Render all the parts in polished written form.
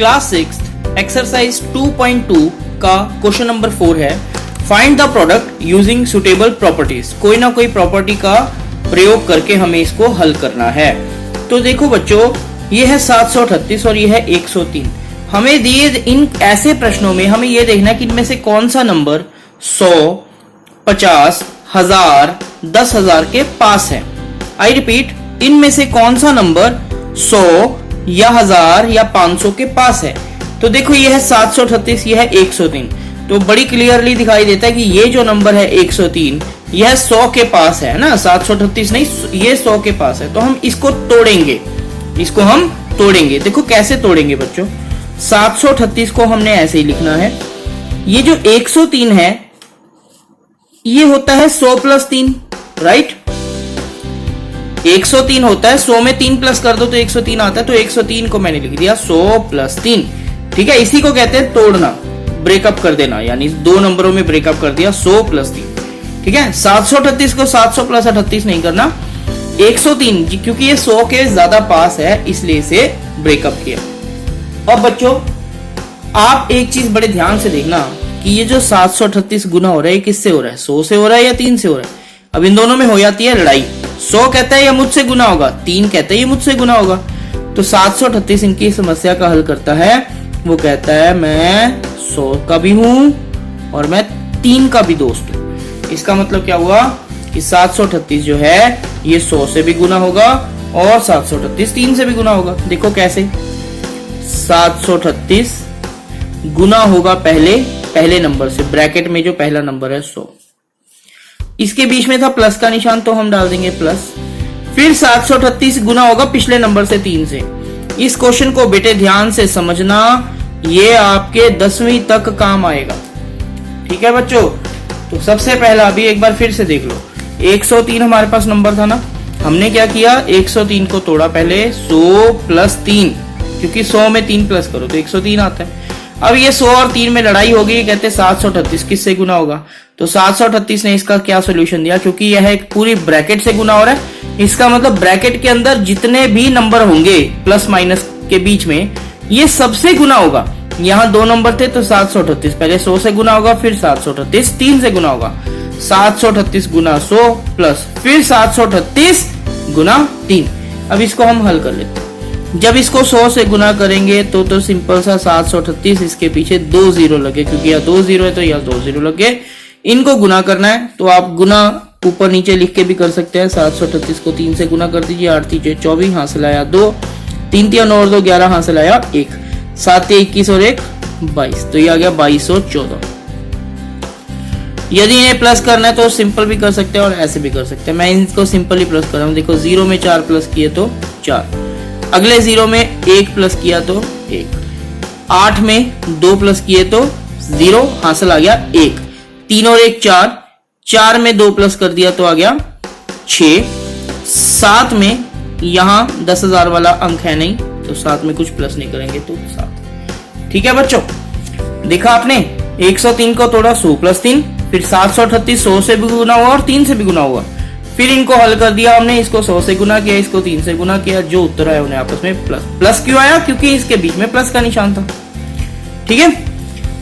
Class 6 exercise 2.2 का question number 4 है। Find the product using suitable properties. कोई ना कोई प्रॉपर्टी का प्रयोग करके हमें इसको हल करना है। तो देखो बच्चों, ये है 738 और ये है 103। हमें दिए इन ऐसे प्रश्नों में हमें ये देखना है कि इनमें से कौन सा नंबर 100, 50, 1000, 10,000 के पास है। आई रिपीट, इनमें से कौन सा नंबर 100 या 1000 या 500 के पास है। तो देखो, ये है 738, ये है 103। तो बड़ी क्लियरली दिखाई देता है कि ये जो नंबर है 103, यह 100 के पास है ना, 738 नहीं, ये 100 के पास है। तो हम इसको तोड़ेंगे, इसको हम तोड़ेंगे। देखो कैसे तोड़ेंगे बच्चों। 738 को हमने ऐसे ही लिखना है। ये जो 103 है ये होता है 100 प्लस 3, राइट। 103 होता है, 100 में 3 प्लस कर दो तो 103 आता है। तो 103 को मैंने लिख दिया 100 प्लस 3। ठीक है, इसी को कहते हैं तोड़ना, ब्रेकअप कर देना, यानी दो नंबरों में ब्रेकअप कर दिया 100 प्लस 3। ठीक है, 738 को 700 प्लस 38 नहीं करना, 103 क्योंकि ये 100 के ज्यादा पास है इसलिए इसे ब्रेकअप किया। अब बच्चों, आप एक चीज बड़े ध्यान से देखना कि ये जो 738 गुना हो रहा है, ये किससे हो रहा है, 100 से हो रहा है या 3 से हो रहा है। अब इन दोनों में हो जाती है लड़ाई। 100 कहता है ये मुझसे गुना होगा, 3 कहता है ये मुझसे गुना होगा। तो 738 इनकी समस्या का हल करता है। वो कहता है मैं 100 का भी हूं और मैं 3 का भी दोस्त हूं। इसका मतलब क्या हुआ कि 738 जो है ये 100 से भी गुना होगा और 738 3 से भी गुना होगा। देखो कैसे, 738 गुना होगा पहले नंबर से, ब्रैकेट में जो पहला नंबर है 100, इसके बीच में था प्लस का निशान तो हम डाल देंगे प्लस। फिर 738 गुना होगा पिछले नंबर से 3 से। इस क्वेश्चन को बेटे ध्यान से समझना, ये आपके 10वीं तक काम आएगा। ठीक है बच्चों, तो सबसे पहला अभी एक बार फिर से देख लो। 103 हमारे पास नंबर था ना, हमने क्या किया, 103 को तोड़ा पहले 100 प्लस 3, क्योंकि 100 में 3 प्लस करो तो 103 आता है। अब ये 100 और 3 में लड़ाई होगी, कहते 738 किससे गुना होगा। तो 738 ने इसका क्या सोल्यूशन दिया, क्योंकि यह एक पूरी ब्रैकेट से गुना हो रहा है, इसका मतलब ब्रैकेट के अंदर जितने भी नंबर होंगे प्लस माइनस के बीच में, ये सबसे गुना होगा। यहाँ 2 नंबर थे तो 738 पहले 100 से गुना होगा, फिर 738 3 से गुना होगा। 738 गुना 100 प्लस फिर 738 गुना 3। अब इसको हम हल कर लेते हैं। जब इसको 100 से गुना करेंगे तो सिंपल सा 738, इसके पीछे 2 जीरो लगे, क्योंकि यहाँ 2 जीरो है तो यहाँ 2 जीरो लगे। इनको गुना करना है तो आप गुना ऊपर नीचे लिख के भी कर सकते हैं। 738 को 3 से गुना कर दीजिए, 8 3 24, हासिल आया 2, 3 3 9 और 2 11, हासिल आया 1, 7 21 और 1 22, तो ये आ गया 2214। यदि इन्हें प्लस करना है तो सिंपल भी कर सकते हैं और ऐसे भी कर सकते हैं। मैं इनको सिंपल ही प्लस कर रहा हूँ। देखो, 0 में 4 प्लस किए तो 4, अगले 0 में 1 प्लस किया तो 1, 8 में 2 प्लस किए तो 0, हासिल आ गया 1, 3 और 1 4, 4 में 2 प्लस कर दिया तो आ गया 6, 7 में यहां 10,000 वाला अंक है नहीं तो 7 में कुछ प्लस नहीं करेंगे तो 7। ठीक है बच्चों, देखा आपने, 103 को तोड़ा 100 प्लस 3, फिर 738 100 से भी गुना हुआ और 3 से भी गुना हुआ, फिर इनको हल कर दिया हमने, इसको 100 से गुना किया, इसको 3 से गुना किया, जो उत्तर आया उन्हें आपस में प्लस। प्लस क्यों आया, क्योंकि इसके बीच में प्लस का निशान था। ठीक है,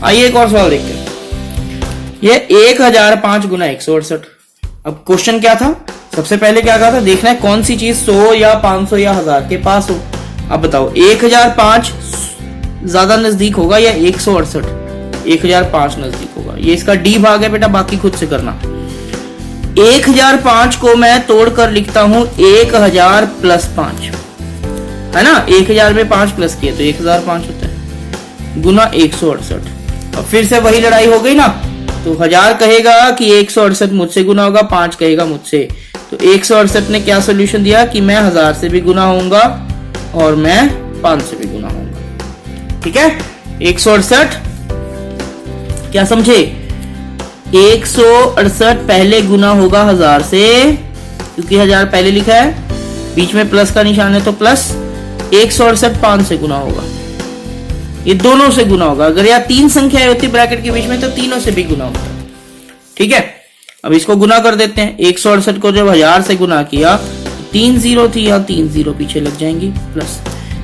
आइए एक और सवाल देखते हैं। ये 1005 गुना 168। अब क्वेश्चन क्या था, सबसे पहले क्या कहा था, देखना है कौन सी चीज 100 या 500 या 1000 के पास हो। अब बताओ, 1005 ज्यादा नजदीक होगा या 168? 1005 नजदीक होगा। ये इसका डी भाग है बेटा, बाकी खुद से करना। 1005 को मैं तोड़कर लिखता हूं 1000 प्लस 5, है ना। 1000 में 5 प्लस किए तो 1005 होता है, गुना 168। अब फिर से वही लड़ाई हो गई ना, तो 1000 कहेगा कि 168 मुझसे गुना होगा, 5 कहेगा मुझसे। तो 168 ने क्या सोल्यूशन दिया कि मैं 1000 से भी गुना होऊंगा और मैं 5 से भी गुना होऊंगा। ठीक है, 168 क्या समझे, 168 पहले गुना होगा 1000 से, क्योंकि 1000 पहले लिखा है, बीच में प्लस का निशान है तो प्लस। 168 5 से गुना होगा, ये दोनों से गुना होगा। अगर यहाँ 3 संख्याएं होती ब्रैकेट के बीच में तो तीनों से भी गुना होता। ठीक है, अब इसको गुना कर देते हैं। 168 को जब 1000 से गुना किया, 3 जीरो थी, यहाँ 3 जीरो पीछे लग जाएंगी, प्लस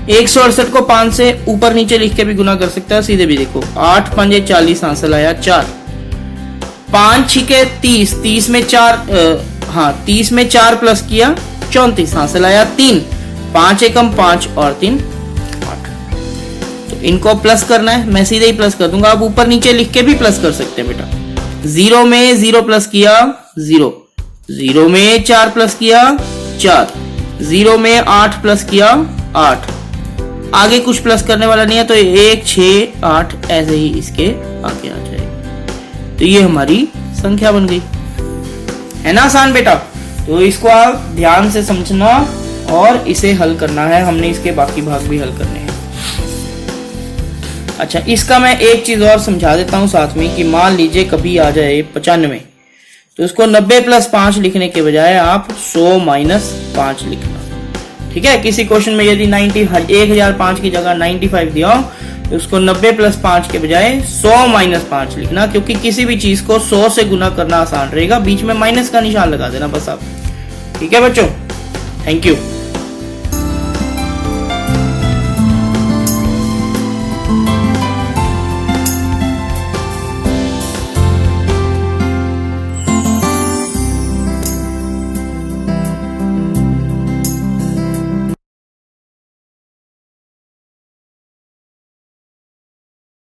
168 को 5 से ऊपर नीचे लिख के भी गुना कर सकता है, सीधे भी देखो 8 पंजे 40 हासिल आया 4, 5 छिके 30, 30 में 4 30 में 4 प्लस किया 34 हासिल आया 3, 5 एकम 5 और 3 8। तो इनको प्लस करना है, मैं सीधे ही प्लस कर दूंगा। आप ऊपर नीचे लिख के भी प्लस कर सकते हैं बेटा। 0 में 0 प्लस किया 0, 0 में 4 प्लस किया 4, 0 में 8 प्लस किया 8, आगे कुछ प्लस करने वाला नहीं है तो 1 6 8 ऐसे ही इसके आगे आ जाएगा। तो ये हमारी संख्या बन गई, है ना आसान बेटा। तो इसको आप ध्यान से समझना और इसे हल करना है, हमने इसके बाकी भाग भी हल करने हैं। अच्छा, इसका मैं एक चीज और समझा देता हूं साथ में कि मान लीजिए कभी आ जाए 95, तो इसको 90 प्लस 5 लिखने के बजाय आप 100 माइनस 5 लिखना। ठीक है, किसी क्वेश्चन में यदि 1005 की जगह 95 दिया हो तो उसको 90 प्लस 5 के बजाय 100 माइनस 5 लिखना, क्योंकि किसी भी चीज को 100 से गुना करना आसान रहेगा, बीच में माइनस का निशान लगा देना बस आप। ठीक है बच्चों, थैंक यू।